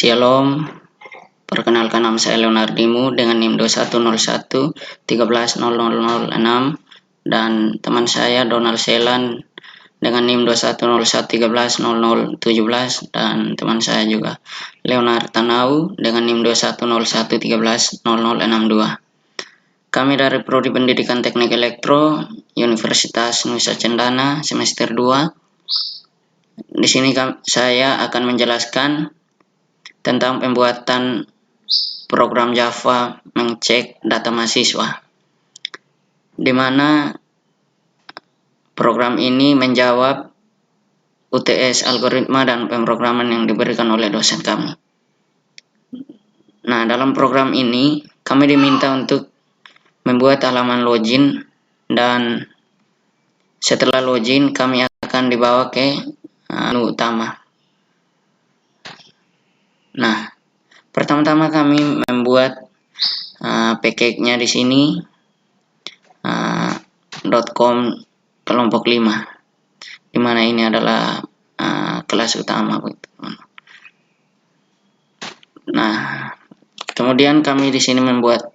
Shalom, perkenalkan nama saya Leonardimu dengan NIM 2101130006 dan teman saya Donald Selan dengan NIM 2101130017 dan teman saya juga Leonard Tanau dengan NIM 2101130062. Kami dari Prodi Pendidikan Teknik Elektro Universitas Nusa Cendana semester 2. Di sini saya akan menjelaskan tentang pembuatan program Java mengcek data mahasiswa, di mana program ini menjawab UTS algoritma dan pemrograman yang diberikan oleh dosen kami. Nah, dalam program ini kami diminta untuk membuat halaman login, dan setelah login kami akan dibawa ke menu utama. Nah, pertama-tama kami membuat package-nya di sini .com kelompok 5, di mana ini adalah kelas utama. Nah, kemudian kami di sini membuat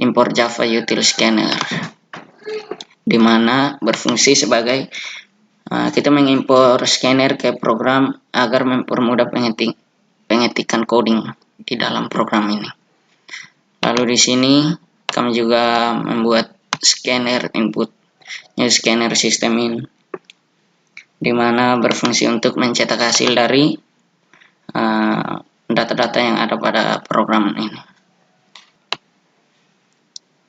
import Java Util Scanner, di mana berfungsi sebagai kita mengimpor scanner ke program agar mempermudah pengetikan coding di dalam program ini. Lalu di sini kami juga membuat scanner input, new scanner system in, di mana berfungsi untuk mencetak hasil dari data-data yang ada pada program ini.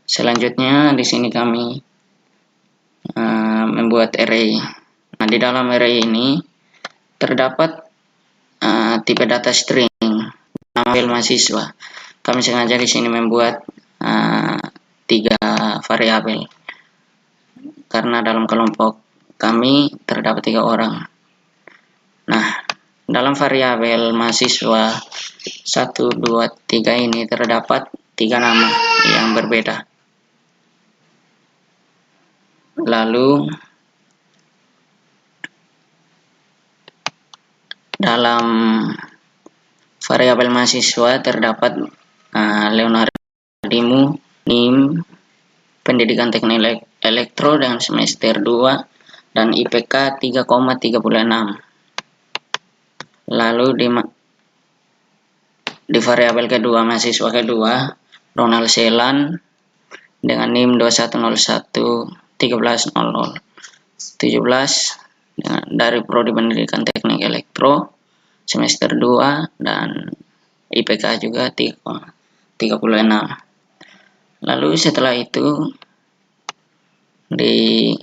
Selanjutnya di sini kami membuat array. Nah, di dalam array ini terdapat tipe data string, nama file mahasiswa. Kami sengaja di sini membuat 3 variabel karena dalam kelompok kami terdapat 3 orang. Nah, dalam variabel mahasiswa 1, 2, 3 ini terdapat 3 nama yang berbeda. Lalu dalam variabel mahasiswa terdapat Leonardimu, NIM Pendidikan Teknik Elektro dengan semester 2 dan IPK 3,36. Lalu di variabel kedua mahasiswa kedua Donald Selan dengan NIM 2101130017 dari Prodi Pendidikan Teknik Elektro semester 2 dan IPK juga 3,36. Lalu setelah itu di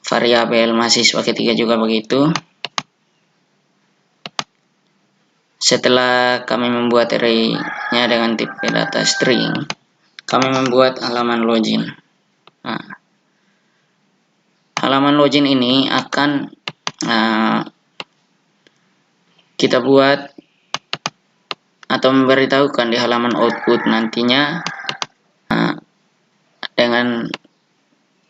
variabel mahasiswa ketiga juga begitu. Setelah kami membuat array-nya dengan tipe data string, kami membuat halaman login. Nah, halaman login ini akan kita buat atau memberitahukan di halaman output nantinya dengan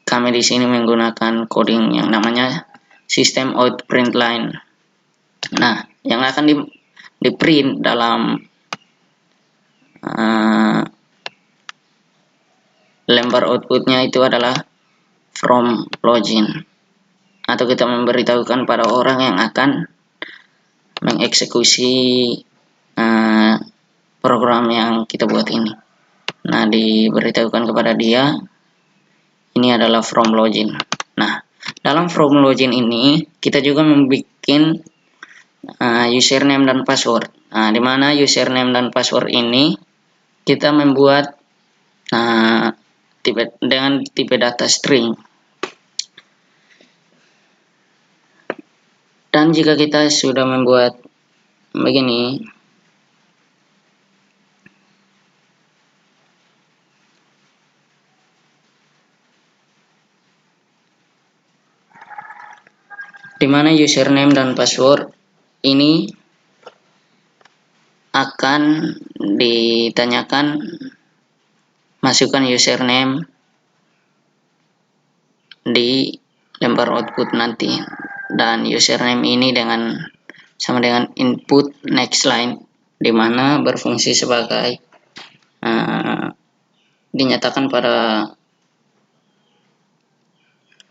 kami di sini menggunakan coding yang namanya system out print line. Nah, yang akan di print dalam lembar outputnya itu adalah from login, atau kita memberitahukan pada orang yang akan mengeksekusi program yang kita buat ini. Nah, diberitahukan kepada dia ini adalah from login. Nah, dalam from login ini kita juga membuat username dan password. Nah, di mana username dan password ini kita membuat dengan tipe data string. Dan jika kita sudah membuat begini, di mana username dan password ini akan ditanyakan, masukkan username di lembar output nanti, dan username ini sama dengan input next line di mana berfungsi sebagai dinyatakan pada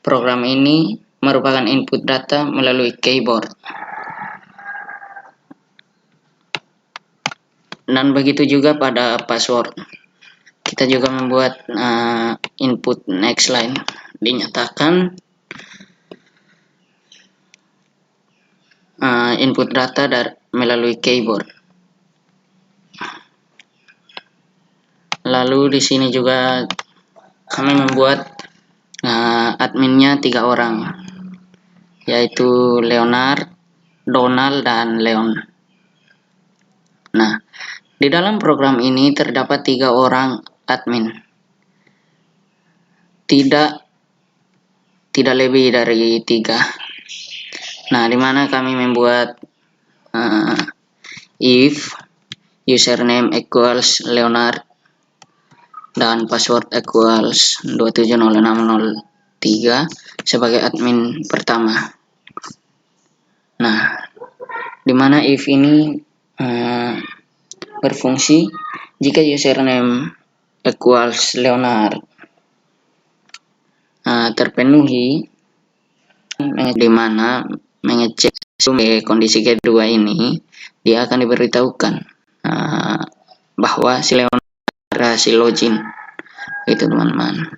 program ini merupakan input data melalui keyboard. Dan begitu juga pada password. Kita juga membuat input next line, dinyatakan input data melalui keyboard. Lalu di sini juga kami membuat adminnya 3 orang, yaitu Leonard, Donald, dan Leon. Nah, di dalam program ini terdapat 3 orang admin, tidak lebih dari 3. Nah, di mana kami membuat if username equals Leonard dan password equals 270603 sebagai admin pertama. Nah, di mana if ini berfungsi jika username equals Leonard terpenuhi, di mana mengecek kondisi kedua ini, dia akan diberitahukan bahwa si Leonard berhasil login, itu teman-teman.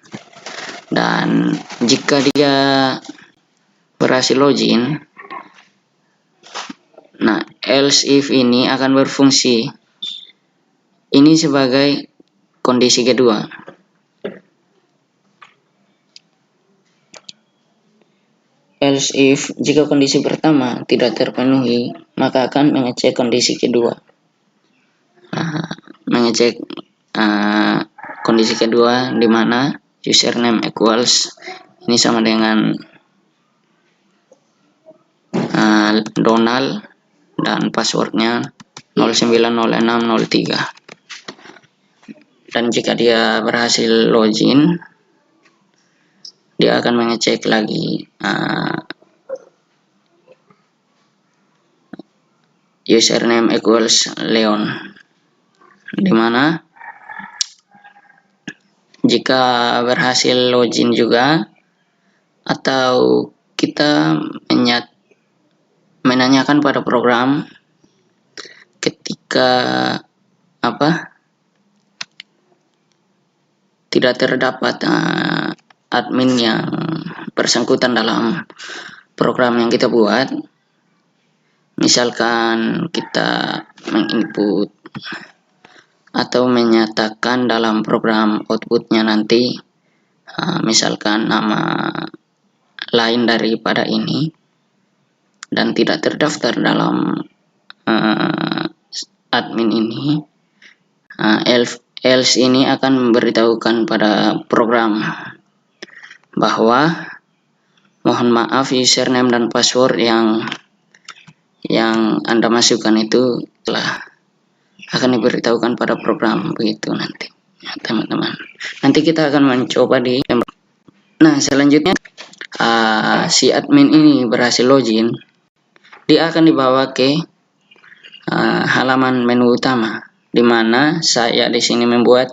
Dan jika dia berhasil login, nah else if ini akan berfungsi ini sebagai kondisi kedua. Else if jika kondisi pertama tidak terpenuhi, maka akan mengecek kondisi kedua. Mengecek kondisi kedua di mana username equals ini sama dengan Donald dan passwordnya 090603. Dan jika dia berhasil login, dia akan mengecek lagi username equals Leon, di mana jika berhasil login juga, atau kita menanyakan pada program ketika tidak terdapat admin yang bersangkutan dalam program yang kita buat, misalkan kita menginput atau menyatakan dalam program outputnya nanti misalkan nama lain daripada ini dan tidak terdaftar dalam admin ini, else ini akan memberitahukan pada program bahwa mohon maaf, username dan password yang Anda masukkan itu telah akan diberitahukan pada program, begitu nanti ya, teman-teman. Nanti kita akan mencoba di selanjutnya si admin ini berhasil login, dia akan dibawa ke halaman menu utama, di mana saya di sini membuat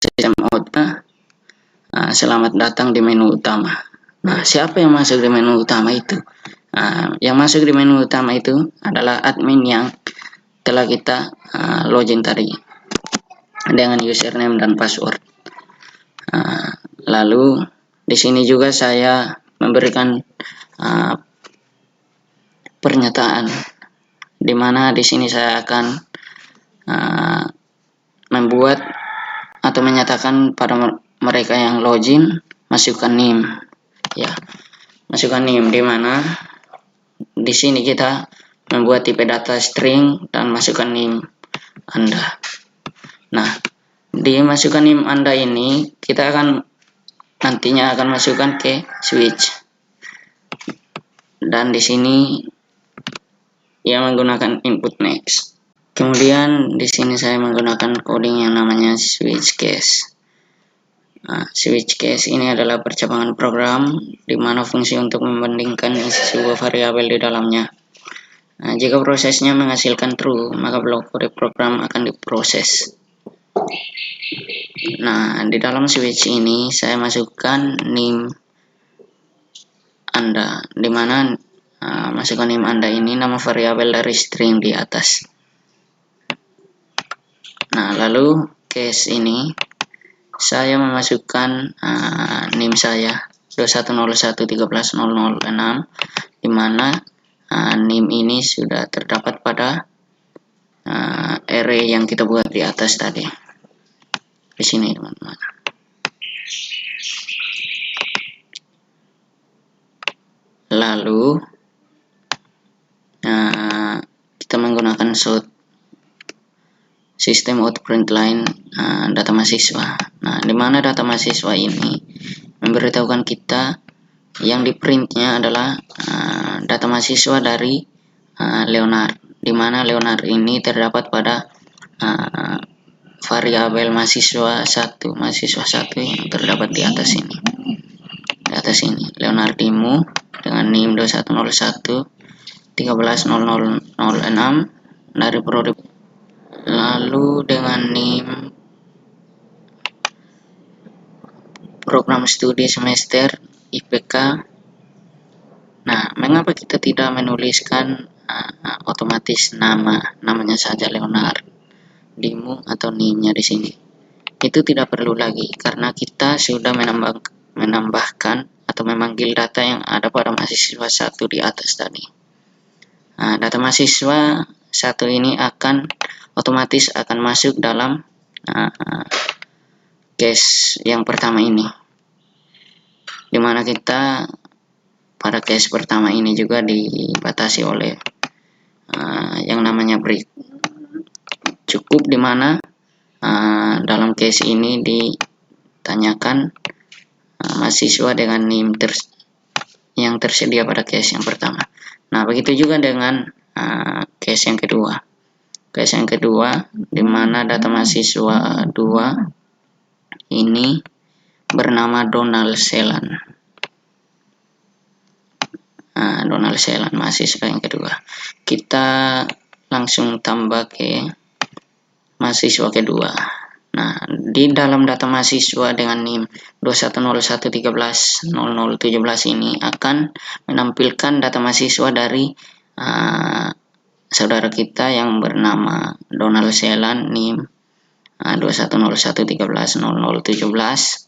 sistem out selamat datang di menu utama. Nah, siapa yang masuk di menu utama itu? Yang masuk di menu utama itu adalah admin yang telah kita login tadi dengan username dan password. Lalu di sini juga saya memberikan pernyataan, di mana di sini saya akan membuat atau menyatakan pada mereka yang login masukkan NIM, ya, masukkan NIM, di mana di sini kita membuat tipe data string dan masukkan NIM Anda. Nah, di masukkan NIM Anda ini kita akan nantinya akan masukkan ke switch, dan di sini ia menggunakan input next. Kemudian di sini saya menggunakan coding yang namanya switch case. Switch case ini adalah percabangan program di mana fungsi untuk membandingkan isi sebuah variabel di dalamnya. Nah, jika prosesnya menghasilkan true, maka blok kode program akan diproses. Nah, di dalam switch ini saya masukkan name Anda, di mana masukkan name Anda ini nama variabel dari string di atas. Nah, lalu case ini saya memasukkan name saya 2101130006, di mana name ini sudah terdapat pada array yang kita buat di atas tadi. Di sini, teman-teman. Lalu kita menggunakan sistem out print line data mahasiswa. Nah, di mana data mahasiswa ini memberitahukan kita yang di printnya adalah data mahasiswa dari Leonard, di mana Leonard ini terdapat pada variabel mahasiswa satu yang terdapat di atas ini. Di atas ini Leonardimu dengan NIM 2101130006 dari produk. Lalu dengan NIM program studi semester IPK. Nah, mengapa kita tidak menuliskan otomatis namanya saja Leonard Dimu atau NIM-nya di sini? Itu tidak perlu lagi karena kita sudah menambahkan atau memanggil data yang ada pada mahasiswa satu di atas tadi. Nah, data mahasiswa satu ini otomatis akan masuk dalam case yang pertama ini, dimana kita pada case pertama ini juga dibatasi oleh yang namanya break. Cukup dimana dalam case ini ditanyakan mahasiswa dengan NIM yang tersedia pada case yang pertama. Nah, begitu juga dengan case yang kedua. Case yang kedua, dimana data mahasiswa 2 ini bernama Donald Selan. Donald Selan, mahasiswa yang kedua. Kita langsung tambah ke mahasiswa kedua. Nah, di dalam data mahasiswa dengan NIM 2101130017 ini akan menampilkan data mahasiswa dari saudara kita yang bernama Donald Selan, NIM 2101130017,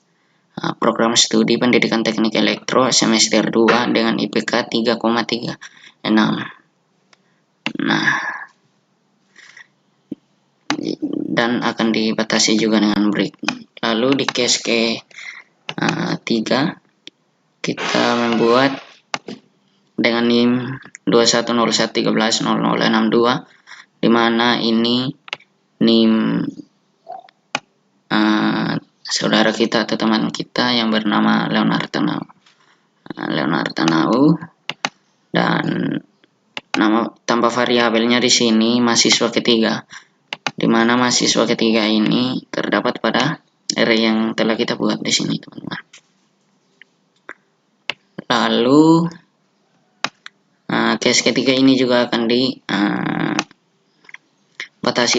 program studi pendidikan teknik elektro semester 2 dengan IPK 3,36. Nah, dan akan dibatasi juga dengan break. Lalu di case ke-3 kita membuat dengan NIM 2101130062, di mana ini NIM saudara kita atau teman kita yang bernama Leonard Tanau, dan nama tanpa variabelnya di sini mahasiswa ketiga, di mana mahasiswa ketiga ini terdapat pada array yang telah kita buat di sini, teman-teman. Lalu case ketiga ini juga akan dibatasi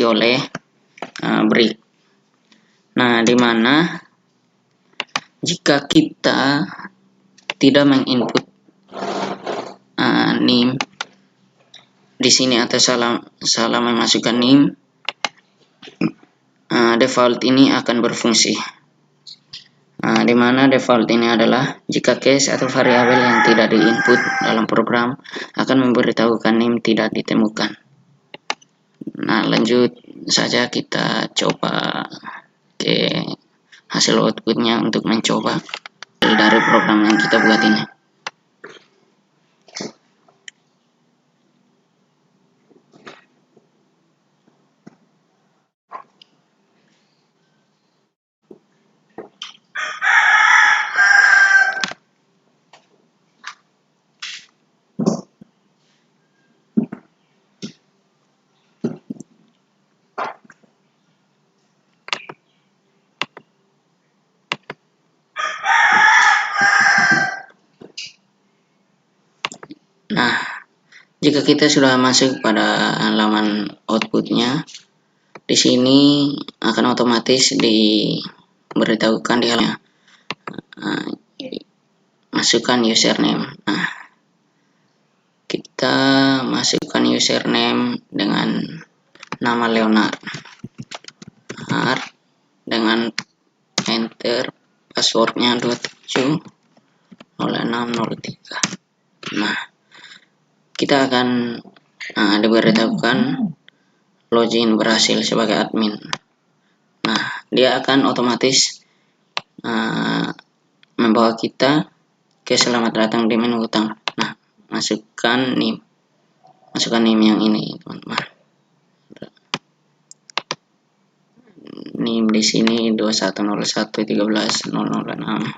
oleh break. Nah, di mana jika kita tidak menginput NIM di sini atau salah memasukkan NIM, default ini akan berfungsi. Di mana default ini adalah jika case atau variabel yang tidak diinput dalam program akan memberitahukan NIM tidak ditemukan. Nah, lanjut saja kita coba ke hasil outputnya untuk mencoba dari program yang kita buat ini. Jika kita sudah masuk pada halaman outputnya, di sini akan otomatis diberitahukan di halaman masukkan username. Nah, kita masukkan username dengan nama Leonard dengan enter, passwordnya 270603. Nah, kita akan diberitahukan login berhasil sebagai admin. Nah, dia akan otomatis membawa kita ke selamat datang di menu utama. Nah, masukkan NIM yang ini, teman-teman. NIM di sini 2101131006.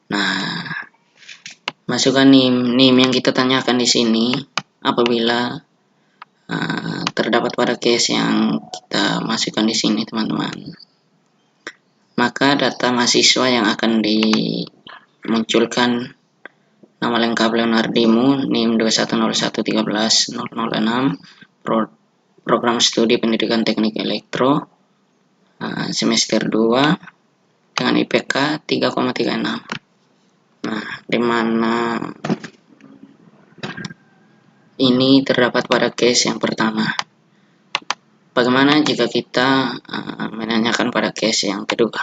Nah, masukkan NIM yang kita tanyakan di sini. Apabila terdapat pada case yang kita masukkan di sini, teman-teman, maka data mahasiswa yang akan dimunculkan nama lengkap Leonardimu, NIM 2101131006, program studi pendidikan teknik elektro, semester 2 dengan IPK 3,36. Nah, dimana ini terdapat pada case yang pertama. Bagaimana jika kita menanyakan pada case yang kedua,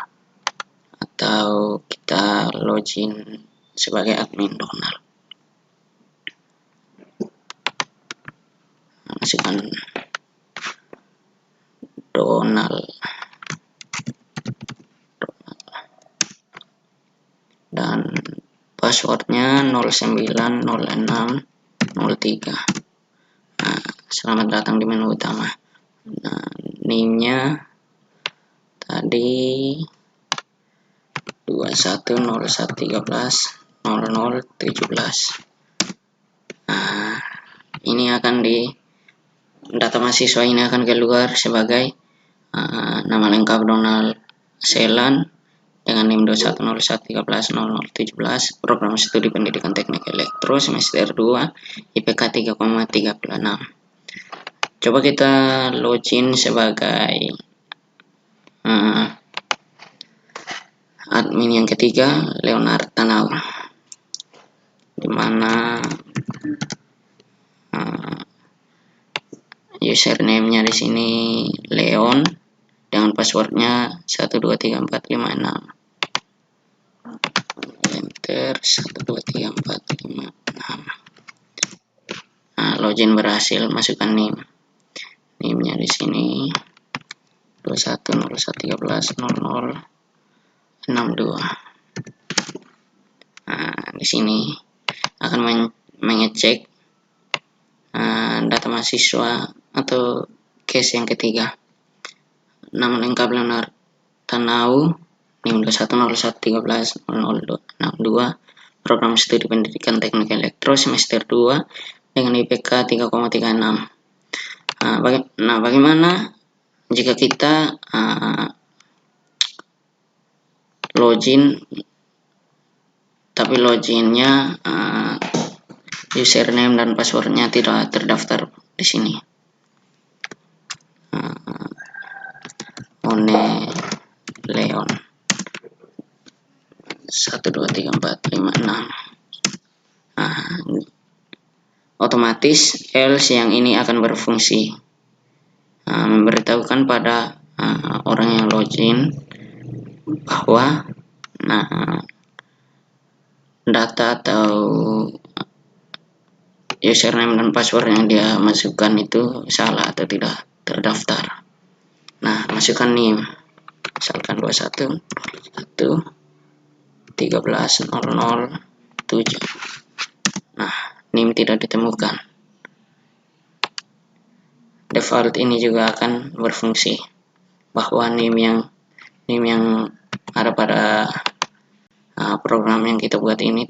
atau kita login sebagai admin Donald? Masukkan Donald dan passwordnya 090603. Nah, selamat datang di menu utama. Nah, NIM-nya tadi 2101131017. Nah, ini akan data mahasiswa ini akan keluar sebagai nama lengkap Donald Selan dengan NIM 2101131017, program studi pendidikan teknik elektro, semester 2, IPK 3,36. Coba kita login sebagai admin yang ketiga, Leonard Tanau, dimana username-nya di sini Leon dengan passwordnya 123456. Enter 123456. Nah, login berhasil. Masukkan NIM-nya di sini 2101131062. Nah, di sini akan mengecek data mahasiswa atau case yang ketiga. Nama lengkap Leonard Tanau, NIM 2101131062, program studi pendidikan teknik elektro, semester 2 dengan IPK 3,36. Nah, bagaimana jika kita login, tapi loginnya username dan passwordnya tidak terdaftar di sini? One Leon 123456. Otomatis else yang ini akan berfungsi memberitahukan pada orang yang login bahwa data atau username dan password yang dia masukkan itu salah atau tidak terdaftar. Nah, masukkan NIM, misalkan 2101131007. Nah, NIM tidak ditemukan. Default ini juga akan berfungsi bahwa NIM yang ada pada program yang kita buat ini